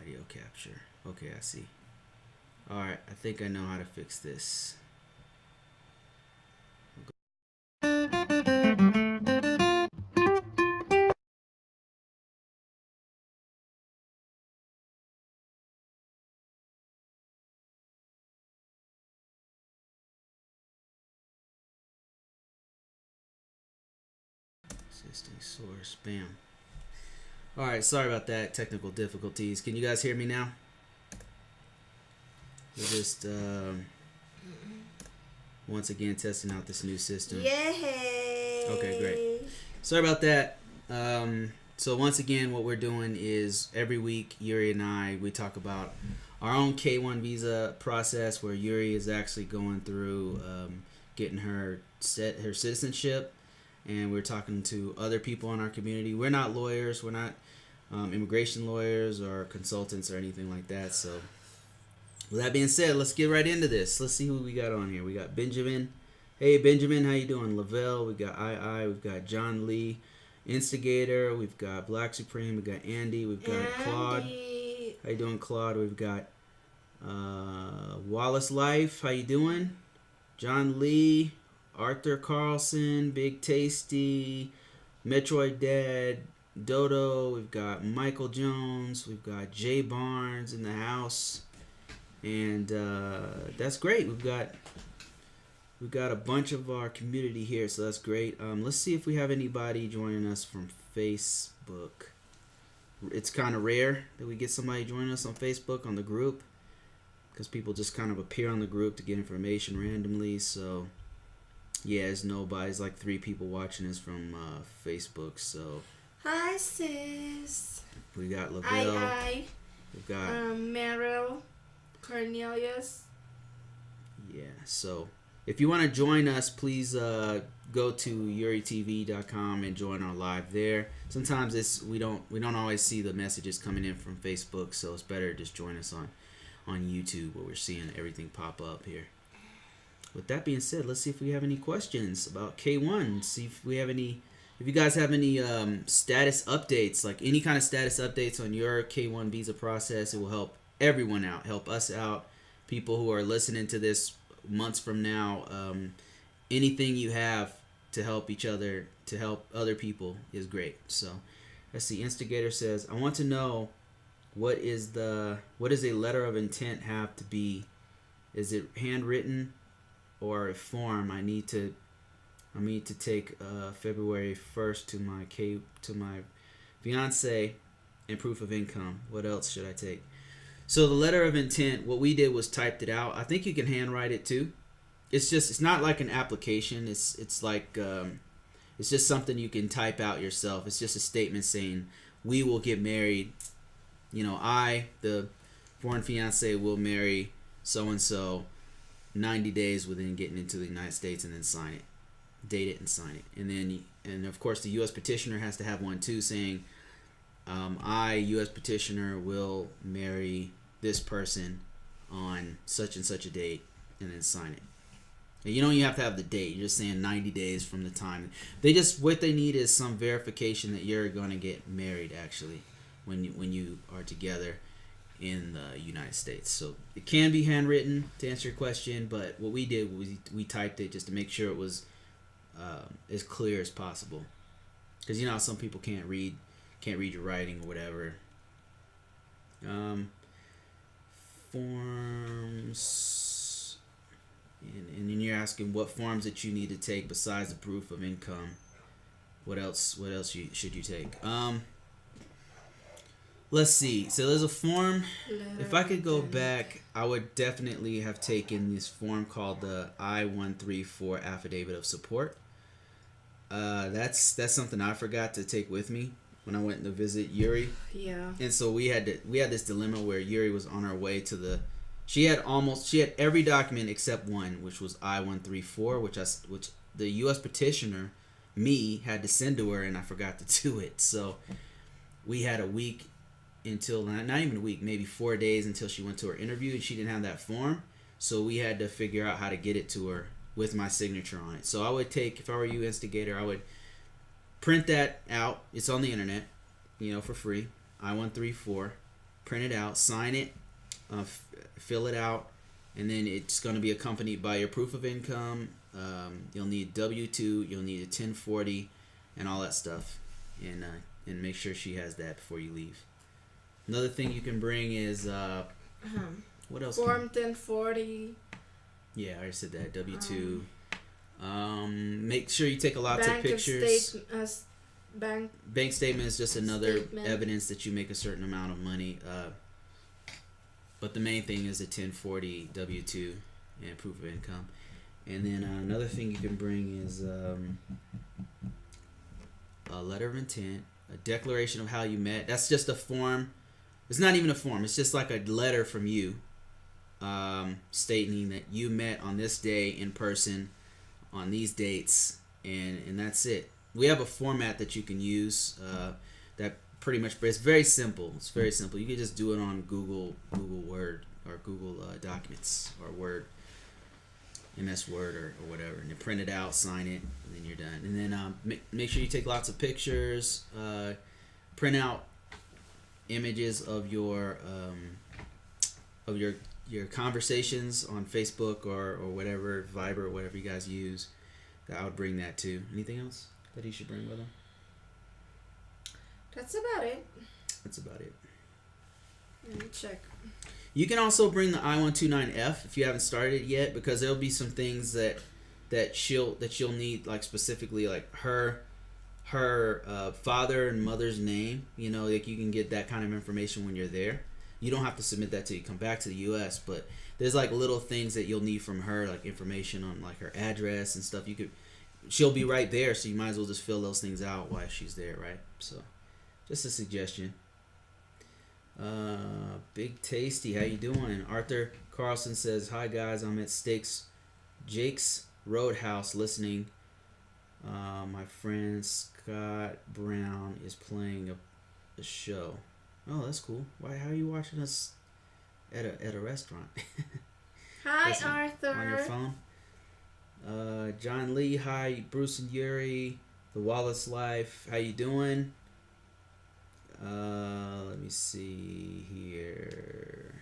audio capture. Okay, I see. Alright, I think I know how to fix this. Existing source. Bam. Alright, sorry about that. Technical difficulties. Can you guys hear me now? We're just once again testing out this new system. Yay! Okay, great. Sorry about that. So once again, what we're doing is every week, Yuri and I, we talk about our own K1 visa process, where Yuri is actually going through getting her citizenship, and we're talking to other people in our community. We're not lawyers. We're not immigration lawyers or consultants or anything like that. So with that being said, let's get right into this. Let's see who we got on here. We got Benjamin. Hey, Benjamin, how you doing? Lavelle. We got We've got John Lee. Instigator. We've got Black Supreme. We've got Andy. We've got Claude. How you doing, Claude? We've got Wallace Life. How you doing? John Lee. Arthur Carlson. Big Tasty. Metroid Dad. Dodo. We've got Michael Jones. We've got Jay Barnes in the house. And that's great. We've got a bunch of our community here, so that's great. Let's see if we have anybody joining us from Facebook. It's kind of rare that we get somebody joining us on Facebook on the group, because people just kind of appear on the group to get information randomly. So yeah, there's nobody. There's like 3 people watching us from Facebook. So Hi, sis. we got Lavelle. I. We've got Meryl. Cornelius. Yeah, so if you want to join us, please go to yuritv.com and join our live there. Sometimes we don't always see the messages coming in from Facebook, so it's better to just join us on YouTube, where we're seeing everything pop up here. With that being said, let's see if we have any questions about K1. See if you guys have any status updates, like any kind of status updates on your K1 visa process. It will help everyone out, help us out, people who are listening to this months from now. Anything you have to help each other, to help other people, is great. So let's see. Instigator says, I want to know, what is a letter of intent have to be? Is it handwritten or a form? I need to take February 1st to my fiance and proof of income. What else should I take? So the letter of intent, what we did was typed it out. I think you can handwrite it too. It's not like an application. It's like it's just something you can type out yourself. It's just a statement saying, we will get married. I, the foreign fiance, will marry so and so 90 days within getting into the United States, and then sign it, date it, and sign it. And of course the U.S. petitioner has to have one too, saying, I, U.S. petitioner, will marry this person on such and such a date, and then sign it. And you have to have the date. You're just saying 90 days from the time. What they need is some verification that you're going to get married, actually, when you are together in the United States. So it can be handwritten, to answer your question, but what we did was we typed it just to make sure it was as clear as possible. Because how some people can't read your writing or whatever. Forms, and then you're asking what forms that you need to take besides the proof of income. What else should you take? Let's see. So there's a form. If I could go back, I would definitely have taken this form called the I-134 Affidavit of Support. That's something I forgot to take with me when I went to visit Yuri. Yeah. And so we had this dilemma where Yuri was on her way to she had every document except one, which was I-134, which the U.S. petitioner, me, had to send to her, and I forgot to do it. So we had a week until, not even a week, maybe 4 days until she went to her interview, and she didn't have that form. So we had to figure out how to get it to her with my signature on it. So I would take, if I were you, Instigator, I would print that out. It's on the internet, for free. I-134. print it out, sign it, fill it out, and then it's going to be accompanied by your proof of income. You'll need W-2, you'll need a 1040, and all that stuff. And make sure she has that before you leave. Another thing you can bring is what else? Form 1040. Yeah, I already said that. W-2. Make sure you take lots of pictures. Bank statement is just another evidence that you make a certain amount of money. But the main thing is a 1040 W-2 and proof of income. And then another thing you can bring is a letter of intent, a declaration of how you met. That's just a form. It's not even a form. It's just like a letter from you stating that you met on this day in person on these dates, and that's it. We have a format that you can use that pretty much, but it's very simple. It's very simple. You can just do it on Google Word or Google Documents or Word, MS Word or whatever, and then print it out, sign it, and then you're done. And then make sure you take lots of pictures. Print out images of your conversations on Facebook or whatever, Viber or whatever you guys use. I would bring that too. Anything else that he should bring with him? That's about it. That's about it. Let me check. You can also bring the I-129F if you haven't started it yet, because there'll be some things that she'll need, like specifically like her father and mother's name. You know, like you can get that kind of information when you're there. You don't have to submit that till you come back to the U.S., but there's like little things that you'll need from her, like information on like her address and stuff. She'll be right there, so you might as well just fill those things out while she's there, right? So, just a suggestion. Big Tasty, how you doing? Arthur Carlson says, "Hi guys, I'm at Jake's Roadhouse listening. My friend Scott Brown is playing a show." Oh, that's cool. How are you watching us at a restaurant? Hi, Listen, Arthur. on your phone. John Lee, hi. Bruce and Yuri, The Wallace Life, how you doing? Let me see here.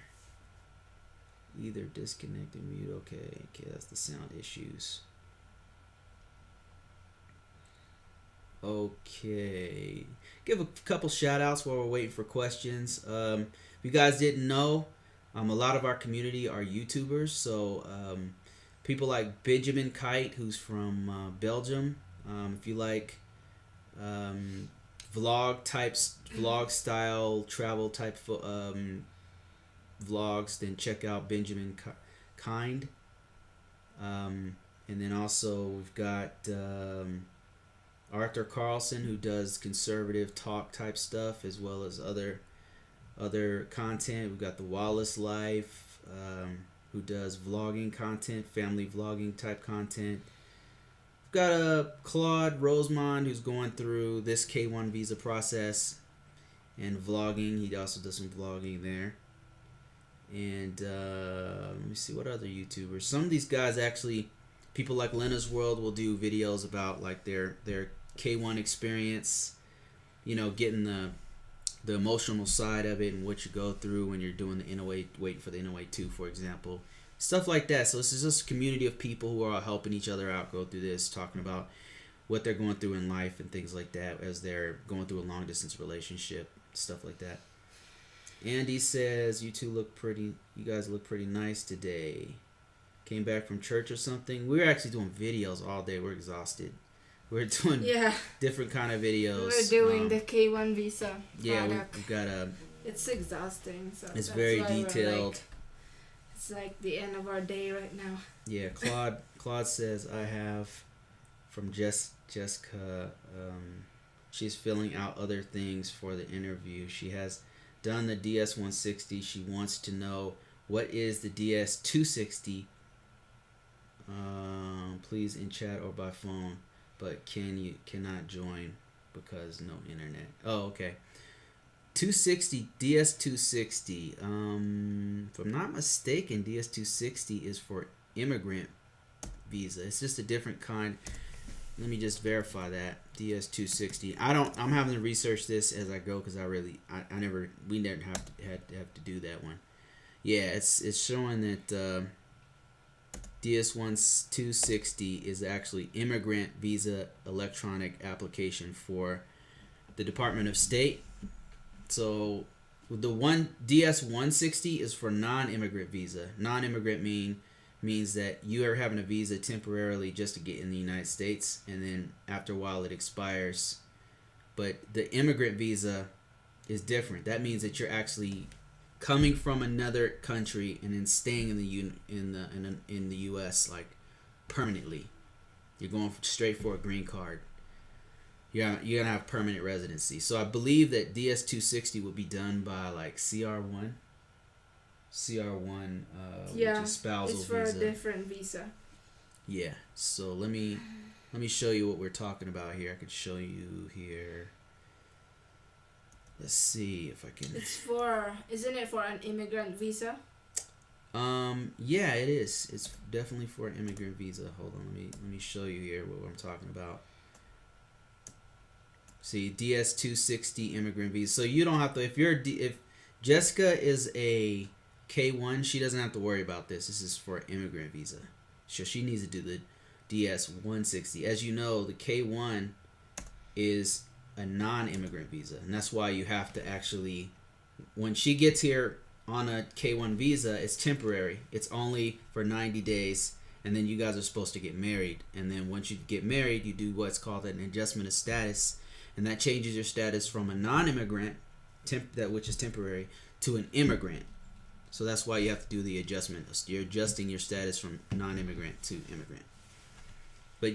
Either disconnect or mute. Okay, that's the sound issues. Okay, give a couple shout outs while we're waiting for questions. If you guys didn't know, a lot of our community are YouTubers. So people like Benjamin Kite, who's from Belgium. If you like vlog style travel type vlogs, then check out Benjamin Kind. And then also we've got Arthur Carlson, who does conservative talk type stuff as well as other content. We've got The Wallace Life, who does vlogging content, family vlogging type content. We've got Claude Rosemond, who's going through this K1 visa process and vlogging. He also does some vlogging there. And let me see, what other YouTubers. Some of these guys actually, people like Lena's World will do videos about like their K1 experience, you know, getting the emotional side of it and what you go through when you're doing the NOA, waiting for the NOA 2, for example. Stuff like that. So this is just a community of people who are all helping each other out go through this, talking about what they're going through in life and things like that as they're going through a long distance relationship, stuff like that. Andy says, you guys look pretty nice today. Came back from church or something. We were actually doing videos all day. We're exhausted. We're doing different kind of videos. We're doing the K1 visa. Yeah, we've got a. It's exhausting. So it's very detailed. It's like the end of our day right now. Yeah, Claude says, I have from Jessica. She's filling out other things for the interview. She has done the DS-160. She wants to know, what is the DS-260? Please in chat or by phone, but cannot join because no internet. Oh, okay. 260 DS-260. If I'm not mistaken, DS-260 is for immigrant visa. It's just a different kind. let me just verify that DS260. I'm having to research this as I go because we never have to do that one. Yeah, it's showing that DS260 is actually immigrant visa electronic application for the Department of State. So the one DS160 is for non-immigrant visa. Non-immigrant means that you are having a visa temporarily just to get in the United States, and then after a while it expires. But the immigrant visa is different. That means that you're actually coming from another country and then staying in the U.S. like permanently. You're going straight for a green card. You're gonna have permanent residency. So I believe that DS260 would be done by like CR1, which is spousal it's for visa. a different visa. Yeah. So let me show you what we're talking about here. I could show you here. Let's see if I can. Isn't it for an immigrant visa? Yeah, it is. It's definitely for an immigrant visa. Hold on, let me show you here what I'm talking about. See, DS260 immigrant visa. So you don't have to, if Jessica is a K1, she doesn't have to worry about this. This is for an immigrant visa. So she needs to do the DS160. As you know, the K1 is a non-immigrant visa, and that's why you have to actually, when she gets here on a K1 visa, it's temporary. It's only for 90 days, and then you guys are supposed to get married. And then once you get married, you do what's called an adjustment of status, and that changes your status from a non-immigrant, which is temporary, to an immigrant. So that's why you have to do the adjustment. You're adjusting your status from non-immigrant to immigrant. But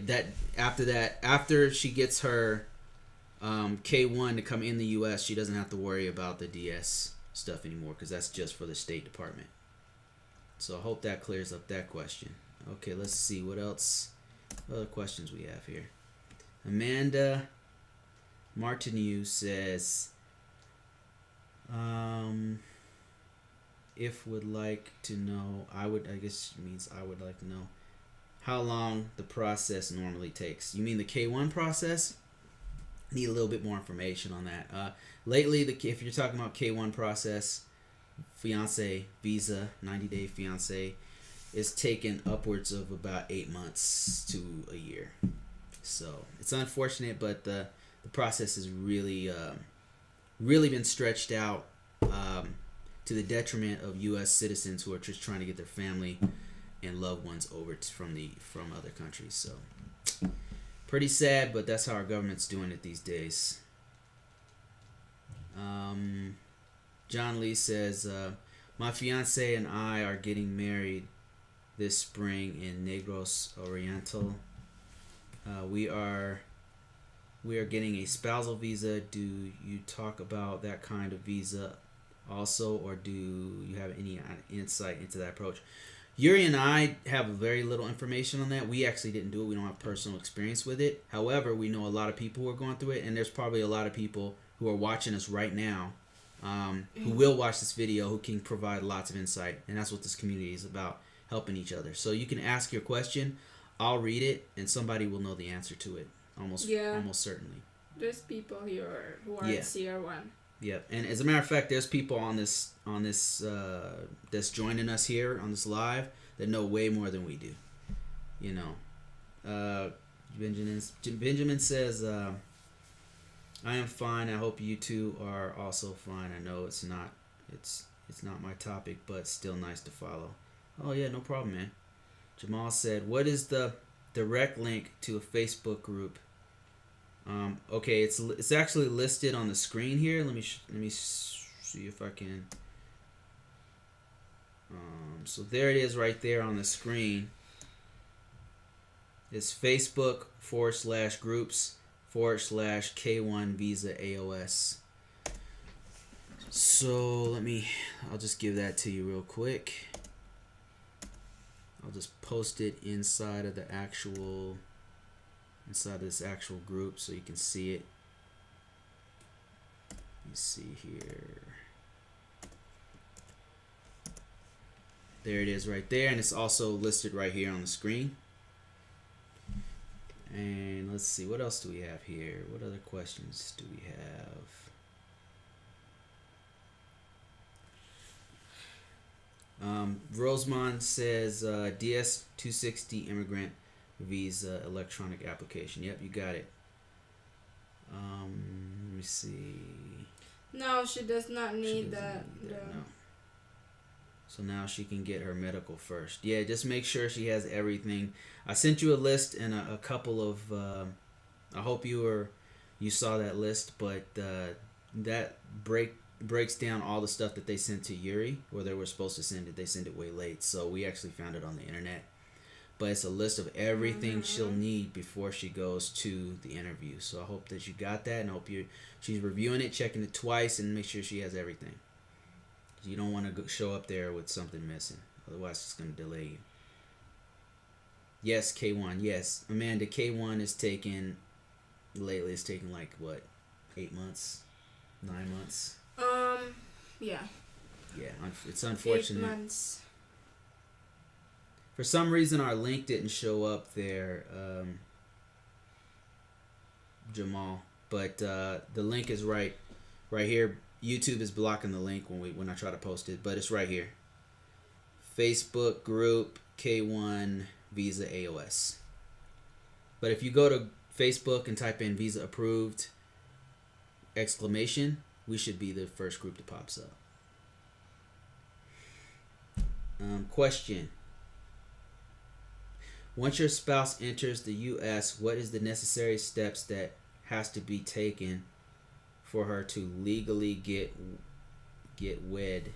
after she gets her K1 to come in the U.S., she doesn't have to worry about the DS stuff anymore because that's just for the State Department. So I hope that clears up that question. Okay, let's see what else. What other questions we have here. Amanda Martineau says, if would like to know, I guess means I would like to know how long the process normally takes. You mean the K1 process? Need a little bit more information on that. Lately, if you're talking about K1 process, fiance visa, 90-day fiance, is taken upwards of about 8 months to a year. So it's unfortunate, but the process has really been stretched out to the detriment of U.S. citizens who are just trying to get their family and loved ones over from other countries. So pretty sad, but that's how our government's doing it these days. John Lee says, my fiance and I are getting married this spring in Negros Oriental. We are getting a spousal visa. Do you talk about that kind of visa also, or do you have any insight into that approach? Yuri and I have very little information on that. We actually didn't do it. We don't have personal experience with it. However, we know a lot of people who are going through it, and there's probably a lot of people who are watching us right now who will watch this video who can provide lots of insight. And that's what this community is about, helping each other. So you can ask your question. I'll read it, and somebody will know the answer to it. Almost certainly. There's people here who are CR1. Yep, and as a matter of fact, there's people on this that's joining us here on this live that know way more than we do. You know, Benjamin says, "I am fine. I hope you two are also fine. I know it's not my topic, but still nice to follow." Oh yeah, no problem, man. Jamal said, "What is the direct link to a Facebook group?" Okay, it's actually listed on the screen here. Let me see if I can. So there it is right there on the screen. It's Facebook/groups/K1 Visa AOS. So I'll just give that to you real quick. I'll just post it inside of this actual group so you can see it. Let me see here. There it is right there, and it's also listed right here on the screen. And Let's see. What else do we have here? What other questions do we have? Rosemond says DS 260 immigrant visa electronic application. Yep, you got it. Let me see. No, she does not She need doesn't that. need that, no. So now she can get her medical first. Yeah, just make sure she has everything. I sent you a list and a couple of. I hope you saw that list, but that breaks down all the stuff that they sent to Yuri, or they were supposed to send it. They sent it way late, so we actually found it on the internet. But it's a list of everything she'll need before she goes to the interview. So I hope that you got that, and I hope she's reviewing it, checking it twice, and make sure she has everything. You don't want to show up there with something missing. Otherwise, it's going to delay you. Yes, K1. Yes. Amanda, K1 is taking... Lately, it's taking like, what? 8 months? 9 months? Yeah. Yeah, it's unfortunate. 8 months. For some reason, our link didn't show up there, Jamal. But the link is right here. YouTube is blocking the link when I try to post it, but it's right here. Facebook group K1 Visa AOS. But if you go to Facebook and type in Visa approved ! We should be the first group that pops up. Question. Once your spouse enters the U.S., what is the necessary steps that has to be taken for her to legally get wed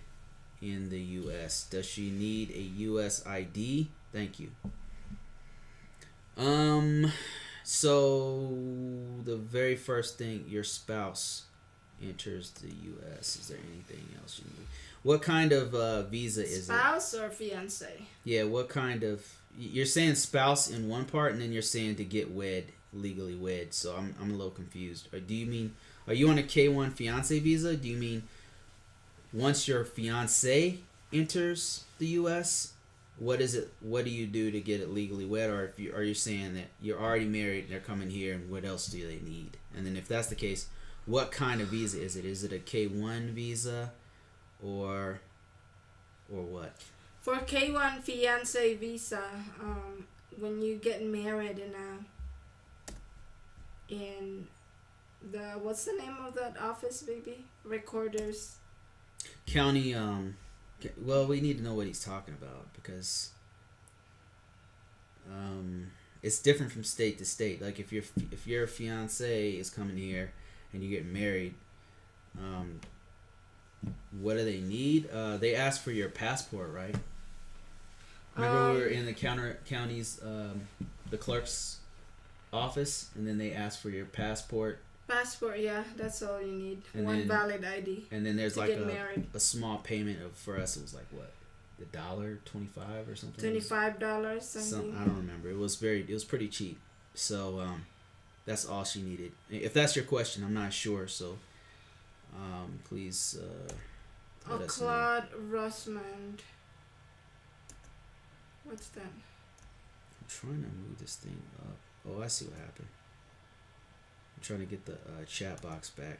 in the U.S.? Does she need a U.S. ID? Thank you. So the very first thing, your spouse enters the U.S. Is there anything else you need? What kind of visa is it? Spouse or fiance? Yeah, what kind of... You're saying spouse in one part, and then you're saying to get wed, legally wed. So I'm a little confused. Or do you mean... Are you on a K1 fiance visa? Do you mean once your fiance enters the U.S., what is it? What do you do to get it legally wed? Or are you saying that you're already married and they're coming here, and what else do they need? And then if that's the case, what kind of visa is it? Is it a K1 visa, or what? For K1 fiance visa, when you get married in the, what's the name of that office, baby? Recorders. County. Well, we need to know what he's talking about, because it's different from state to state. Like if your fiance is coming here and you get married, what do they need? They ask for your passport, right? Remember we were in the county's the clerk's office, and then they ask for your passport. Passport, yeah, that's all you need. And One then, valid ID. And then there's to like get a small payment of, for us it was like what, $1.25 or something. $25 something. I don't remember. It was pretty cheap. So that's all she needed. If that's your question, I'm not sure. So please let us know. Claude Rossmond. What's that? I'm trying to move this thing up. Oh, I see what happened. I'm trying to get the chat box back.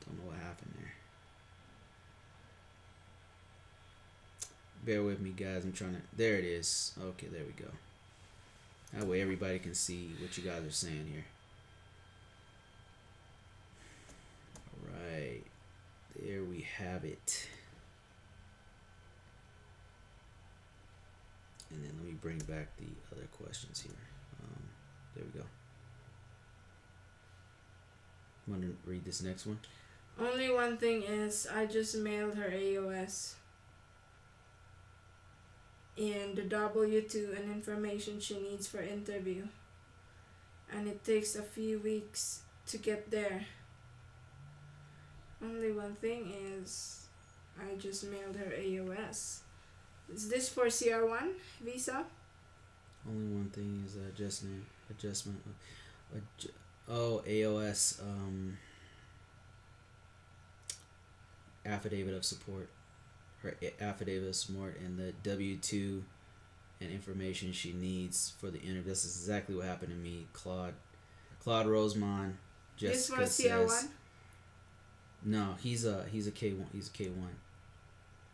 Don't know what happened there. Bear with me, guys. I'm trying to... There it is. Okay, there we go. That way everybody can see what you guys are saying here. Alright. There we have it. And then let me bring back the other questions here. There we go. Want to read this next one? Only one thing is, I just mailed her AOS and the W-2 and information she needs for interview, and it takes a few weeks to get there. Only one thing is, I just mailed her AOS. Is this for CR1 visa? Only one thing is adjustment. AOS affidavit of support. Her affidavit of support and the W-2 and information she needs for the interview. This is exactly what happened to me, Claude. Claude Rosemond, This Jessica was CR1? says no. He's a K1. He's a K1.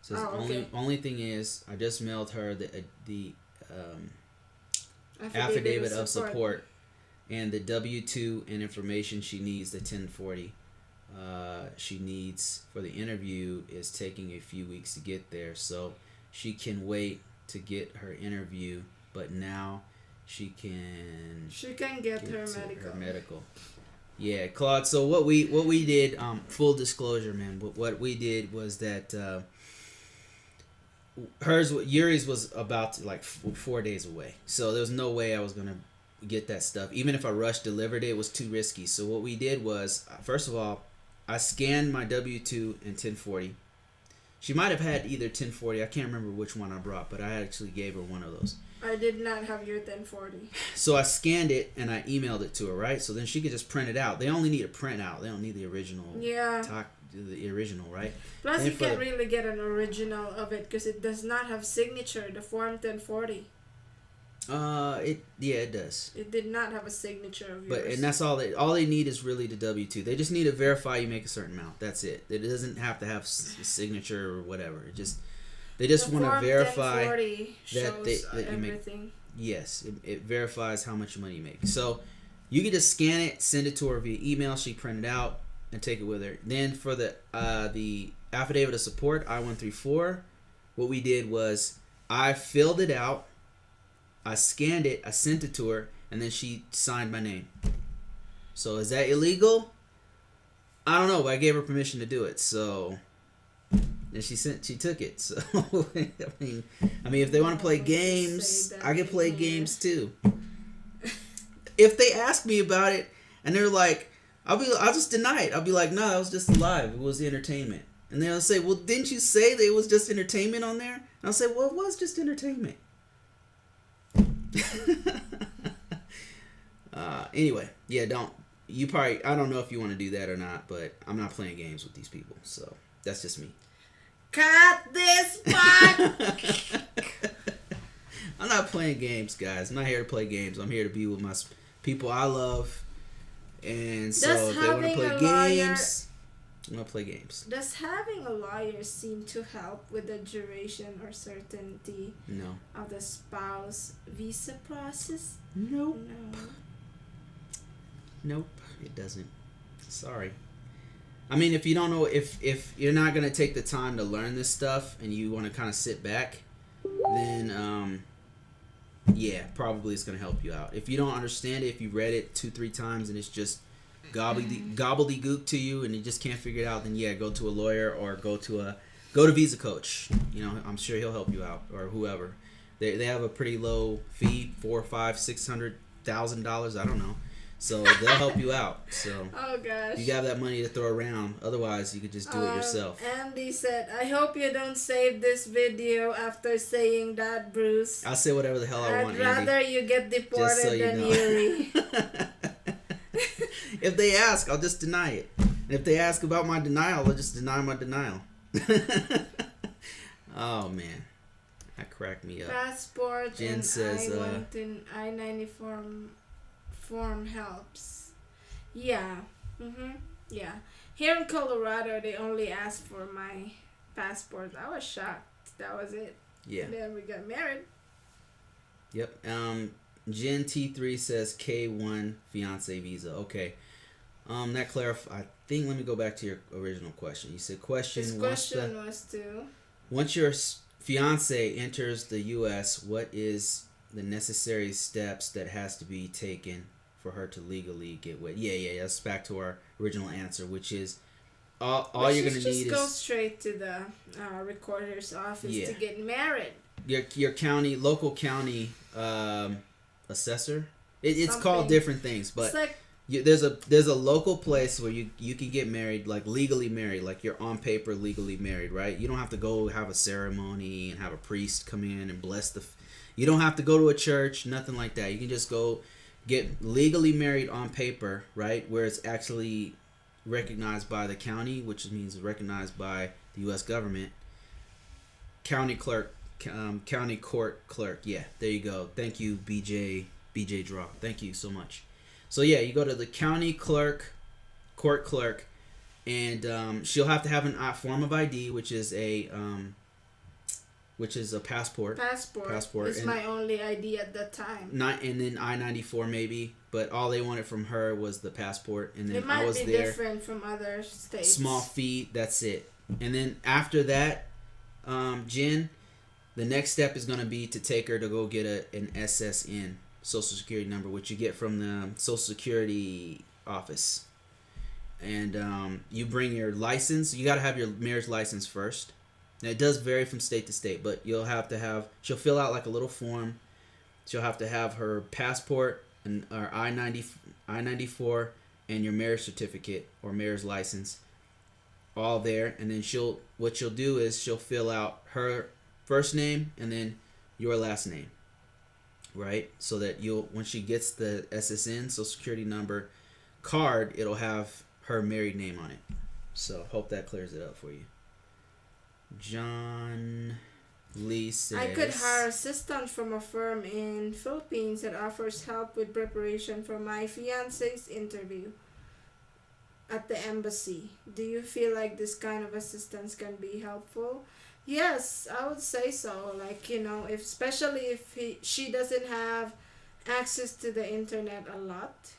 Says Oh, okay. only thing is I just mailed her the Affidavit affidavit of support and the W-2 and information she needs, the 1040 she needs for the interview is taking a few weeks to get there, so she can wait to get her interview, but now she can get her to medical. her medical. Yeah, Claude. So what we did, full disclosure, man. What we did was that Yuri's was about to, like 4 days away, so there was no way I was gonna get that stuff. Even if I rushed delivered it, it was too risky. So what we did was, first of all, I scanned my W-2 and 1040. She might have had either 1040. I can't remember which one I brought, but I actually gave her one of those. I did not have your 1040. So I scanned it and I emailed it to her, right? So then she could just print it out. They only need a printout. They don't need the original. Yeah. The original, right? Plus, you can't really get an original of it because it does not have signature. The Form 1040. It does. It did not have a signature of yours. And that's all they need is really the W-2. They just need to verify you make a certain amount. That's it. It doesn't have to have a signature or whatever. They just want to verify that you make. Yes, it verifies how much money you make. So you can just scan it, send it to her via email. She print it out and take it with her. Then for the affidavit of support, I-134, what we did was I filled it out. I scanned it, I sent it to her, and then she signed my name. So is that illegal? I don't know, but I gave her permission to do it. So and she took it. So I mean if they want to play games, I can play games too. If they ask me about it and they're like, I'll just deny it. I'll be like, no, that was just live. It was entertainment. And they'll say, well, didn't you say that it was just entertainment on there? And I'll say, well, it was just entertainment. Anyway, yeah, I don't know if you want to do that or not, but I'm not playing games with these people, so that's just me. Cut this part. I'm not playing games, guys. I'm not here to play games. I'm here to be with my people I love, and so if they want to play games, I'm gonna play games. Does having a lawyer seem to help with the duration or certainty of the spouse visa process? Nope. Nope, it doesn't. Sorry. I mean, if you don't know, if you're not gonna take the time to learn this stuff and you want to kind of sit back, then yeah, probably it's gonna help you out. If you don't understand it, if you read it 2-3 times and it's just gobbledygook to you and you just can't figure it out, then yeah, go to a lawyer or go to Visa Coach. I'm sure he'll help you out, or whoever. They have a pretty low fee, $400,000, $500,000, $600,000. I don't know. So they'll help you out. So oh gosh, you got that money to throw around. Otherwise, you could just do it yourself. Andy said, "I hope you don't save this video after saying that, Bruce. I'll say whatever the hell I want, Andy. I'd rather you get deported than Yuri." If they ask, I'll just deny it. And if they ask about my denial, I'll just deny my denial. Oh man, that cracked me up. Passport Jen and says, I-90 form helps. Yeah. Yeah. Here in Colorado, they only asked for my passport. I was shocked. That was it. Yeah. And then we got married. Yep. Jen T3 says K1 fiance visa. Okay. That clarify. I think, let me go back to your original question. You said His question was once your fiance enters the U.S., what is the necessary steps that has to be taken for her to legally get wed? Yeah. That's back to our original answer, which is all you're gonna need is go straight to the recorder's office to get married. Your local county assessor. It's called different things, but there's a local place where you can get married, like legally married, like you're on paper legally married, right? You don't have to go have a ceremony and have a priest come in and bless you don't have to go to a church, nothing like that. You can just go get legally married on paper, right? Where it's actually recognized by the county, which means recognized by the U.S. government. County clerk, county court clerk. Yeah, there you go. Thank you, BJ Draw. Thank you so much. So yeah, you go to the county clerk, court clerk, and she'll have to have a form of ID, which is a passport. Passport. It's and my only ID at that time. not and then I-94 maybe, but all they wanted from her was the passport, and then It might I was be there. different from other states. Small fee, that's it. And then after that, Jen, the next step is going to be to take her to go get an SSN, Social Security number, which you get from the Social Security office. And you bring your license. You got to have your marriage license first. Now, it does vary from state to state, but she'll fill out like a little form. She'll have to have her passport and or I-94 and your marriage certificate or marriage license all there. And then what she'll do is she'll fill out her first name and then your last name, right? So that when she gets the SSN, Social Security number card, it'll have her married name on it. So hope that clears it up for you. John Lee says, I could hire assistant from a firm in Philippines that offers help with preparation for my fiance's interview at the embassy. Do you feel like this kind of assistance can be helpful? Yes, I would say so. Like, especially if she doesn't have access to the internet a lot,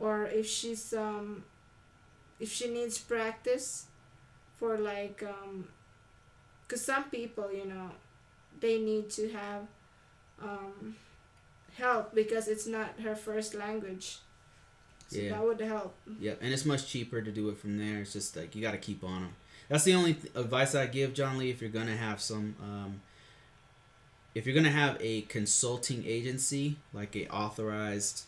or if she needs practice for like because some people they need to have help because it's not her first language, so that would help. Yeah, and it's much cheaper to do it from there. It's just like you got to keep on them. That's the only advice I give, John Lee. If you're gonna have if you're gonna have a consulting agency, like a authorized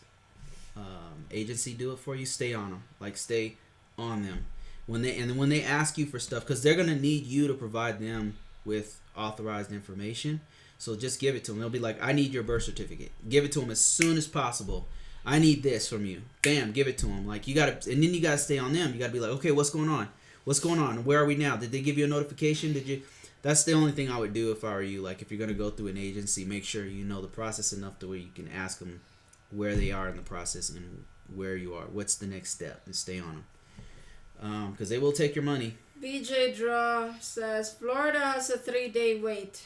agency do it for you, stay on them. Like, stay on them when they ask you for stuff, because they're gonna need you to provide them with authorized information. So just give it to them. They'll be like, I need your birth certificate. Give it to them as soon as possible. I need this from you. Bam, give it to them. Like, you gotta, and then you gotta stay on them. You gotta be like, okay, what's going on? What's going on? Where are we now? Did they give you a notification? That's the only thing I would do if I were you. Like, if you're gonna go through an agency, make sure you know the process enough to where you can ask them where they are in the process and where you are. What's the next step? And stay on them. Because they will take your money. BJ Draw says Florida has a 3-day wait.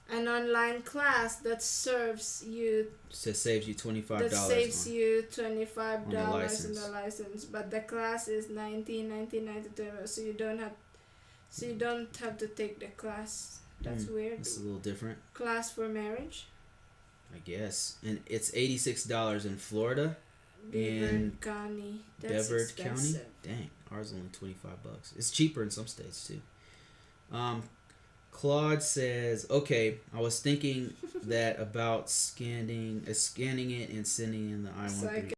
An online class that saves you $25. That saves you $25 on in the license, but the class is $19.99, so you don't have to take the class. That's weird. It's a little different. Class for marriage, I guess, and it's $86 in Florida. Brevard County. That's expensive. Dang, ours is only $25. It's cheaper in some states too. Claude says, okay, I was thinking that about scanning it and sending in the I-130.